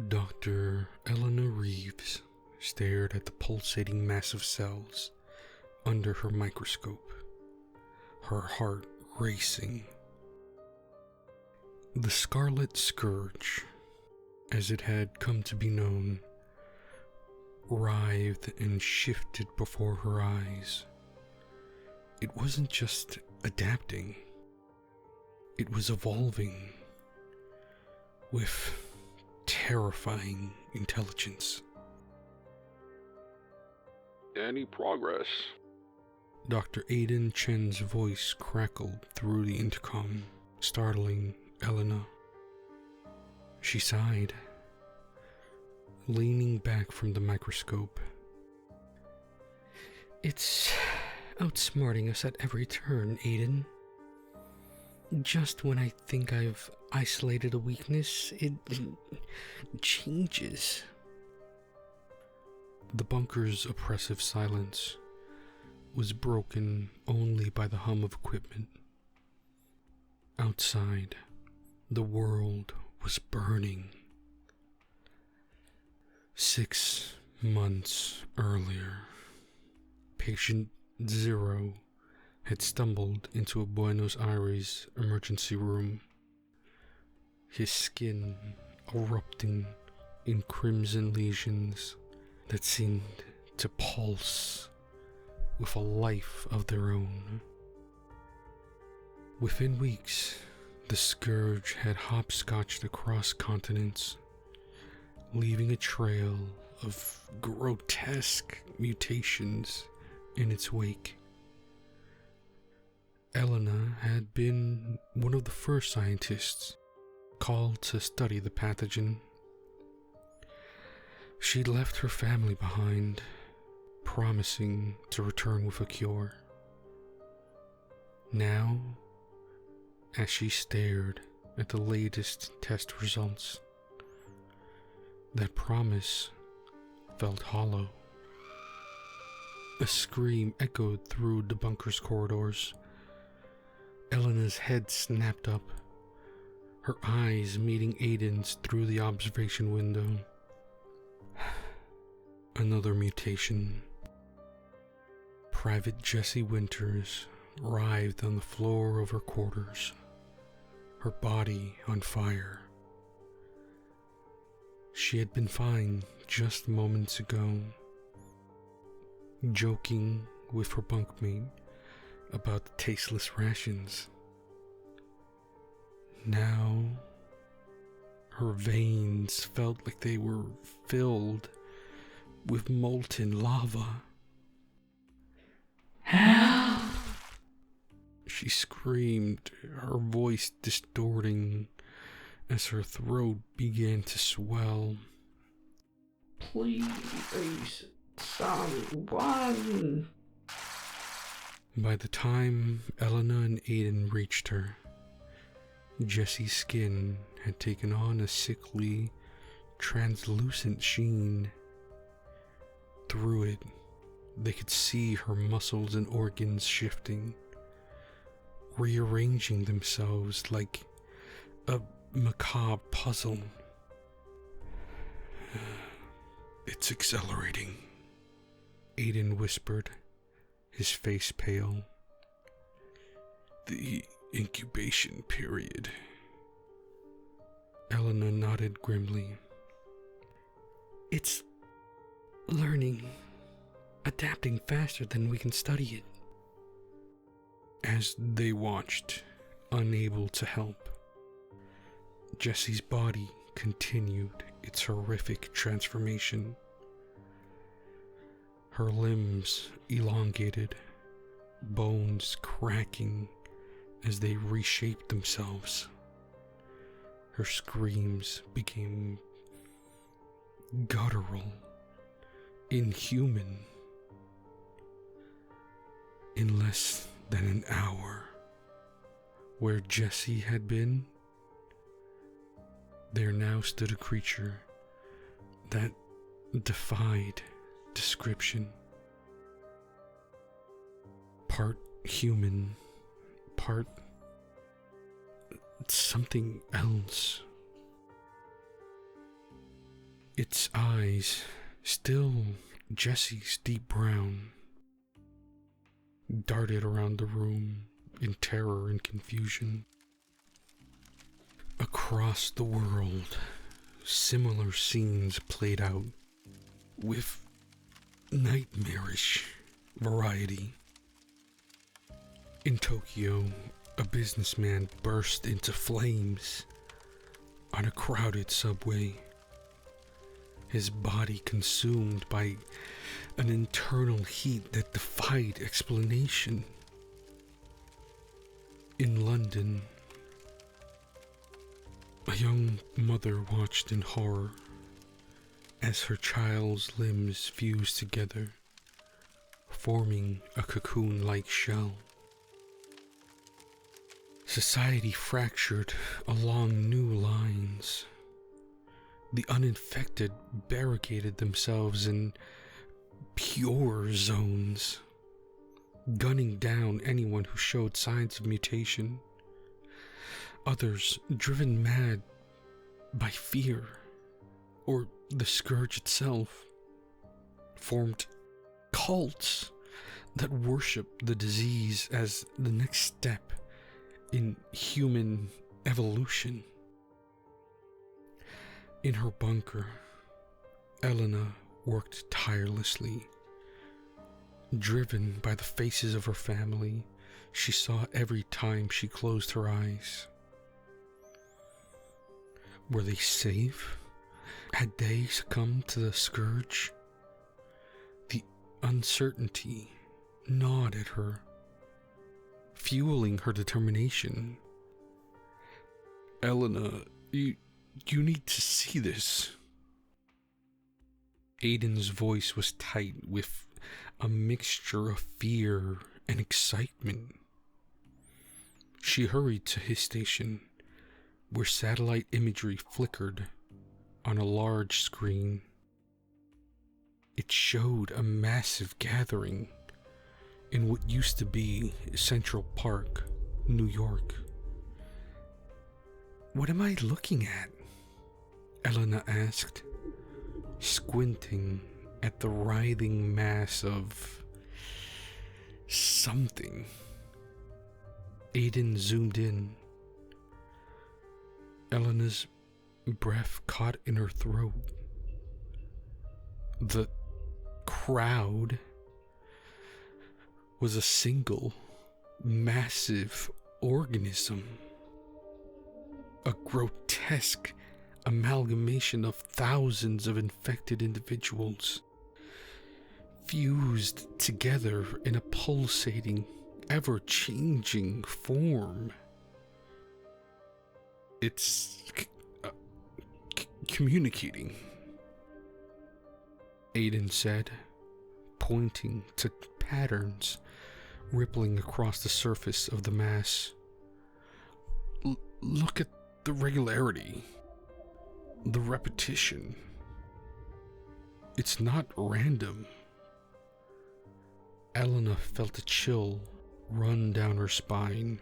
Dr. Eleanor Reeves stared at the pulsating mass of cells under her microscope, her heart racing. The Scarlet Scourge, as it had come to be known, writhed and shifted before her eyes. It wasn't just adapting, it was evolving with terrifying intelligence. Any progress? Dr. Aiden Chen's voice crackled through the intercom, startling Elena. She sighed, leaning back from the microscope. It's outsmarting us at every turn, Aiden. Just when I think I've isolated a weakness, it changes. The bunker's oppressive silence was broken only by the hum of equipment. Outside, the world was burning. 6 months earlier, Patient Zero had stumbled into a Buenos Aires emergency room, his skin erupting in crimson lesions that seemed to pulse with a life of their own. Within weeks, the Scourge had hopscotched across continents, leaving a trail of grotesque mutations in its wake. Elena had been one of the first scientists called to study the pathogen. She'd left her family behind, promising to return with a cure. Now, as she stared at the latest test results, that promise felt hollow. A scream echoed through the bunker's corridors. Elena's head snapped up, her eyes meeting Aiden's through the observation window. Another mutation. Private Jesse Winters writhed on the floor of her quarters, her body on fire. She had been fine just moments ago, joking with her bunkmate about the tasteless rations. Now, her veins felt like they were filled with molten lava. Help! She screamed, her voice distorting as her throat began to swell. Please, someone. By the time Elena and Aiden reached her, Jessie's skin had taken on a sickly, translucent sheen. Through it, they could see her muscles and organs shifting, rearranging themselves like a macabre puzzle. It's accelerating, Aiden whispered, his face pale. The incubation period. Elena nodded grimly. It's learning, adapting faster than we can study it. As they watched, unable to help, Jessie's body continued its horrific transformation. Her limbs elongated, bones cracking as they reshaped themselves. Her screams became guttural, inhuman. In less than an hour, where Jessie had been, there now stood a creature that defied description. Part human, part something else. Its eyes, still Jesse's deep brown, darted around the room in terror and confusion. Across the world, similar scenes played out with nightmarish variety. In Tokyo, a businessman burst into flames on a crowded subway, his body consumed by an internal heat that defied explanation. In London, a young mother watched in horror as her child's limbs fused together, forming a cocoon-like shell. Society fractured along new lines. The uninfected barricaded themselves in pure zones, gunning down anyone who showed signs of mutation. Others, driven mad by fear or the scourge itself, formed cults that worshiped the disease as the next step in human evolution. In her bunker, Elena worked tirelessly. Driven by the faces of her family, she saw every time she closed her eyes. Were they safe? Had they succumbed to the scourge? The uncertainty gnawed at her, fueling her determination. Elena, you need to see this. Aiden's voice was tight with a mixture of fear and excitement. She hurried to his station, where satellite imagery flickered on a large screen. It showed a massive gathering in what used to be Central Park, New York. "What am I looking at?" Elena asked, squinting at the writhing mass of something. Aiden zoomed in. Elena's breath caught in her throat. The crowd was a single, massive organism. A grotesque amalgamation of thousands of infected individuals, fused together in a pulsating, ever-changing form. It's communicating, Aiden said, pointing to patterns rippling across the surface of the mass. Look at the regularity, the repetition. It's not random. Elena felt a chill run down her spine.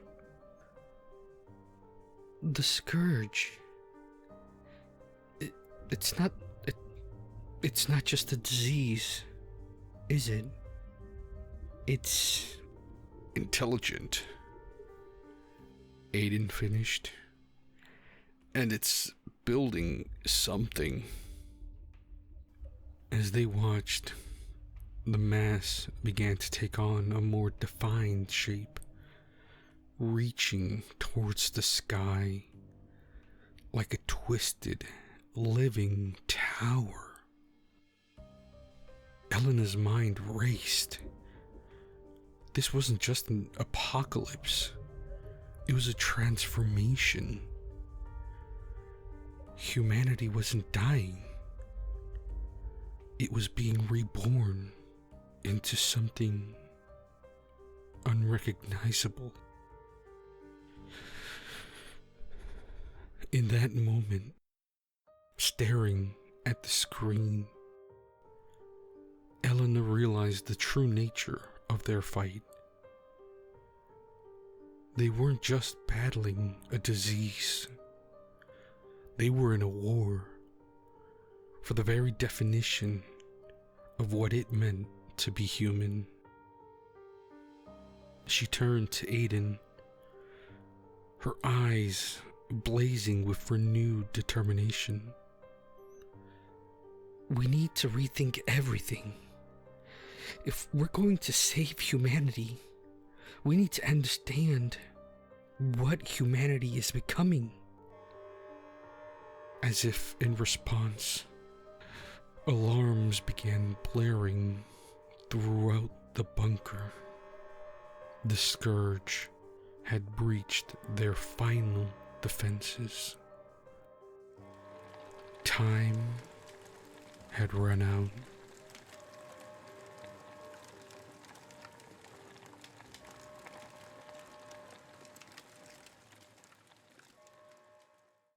The scourge. It's not just a disease, is it? It's intelligent, Aiden finished. And it's building something. As they watched, the mass began to take on a more defined shape, reaching towards the sky like a twisted, living tower. Elena's mind raced. This wasn't just an apocalypse. It was a transformation. Humanity wasn't dying. It was being reborn into something unrecognizable. In that moment, staring at the screen, Elena realized the true nature of their fight. They weren't just battling a disease. They were in a war for the very definition of what it meant to be human. She turned to Aiden, her eyes blazing with renewed determination. We need to rethink everything. If we're going to save humanity, we need to understand what humanity is becoming. As if in response, alarms began blaring throughout the bunker. The Scourge had breached their final defenses. Time had run out.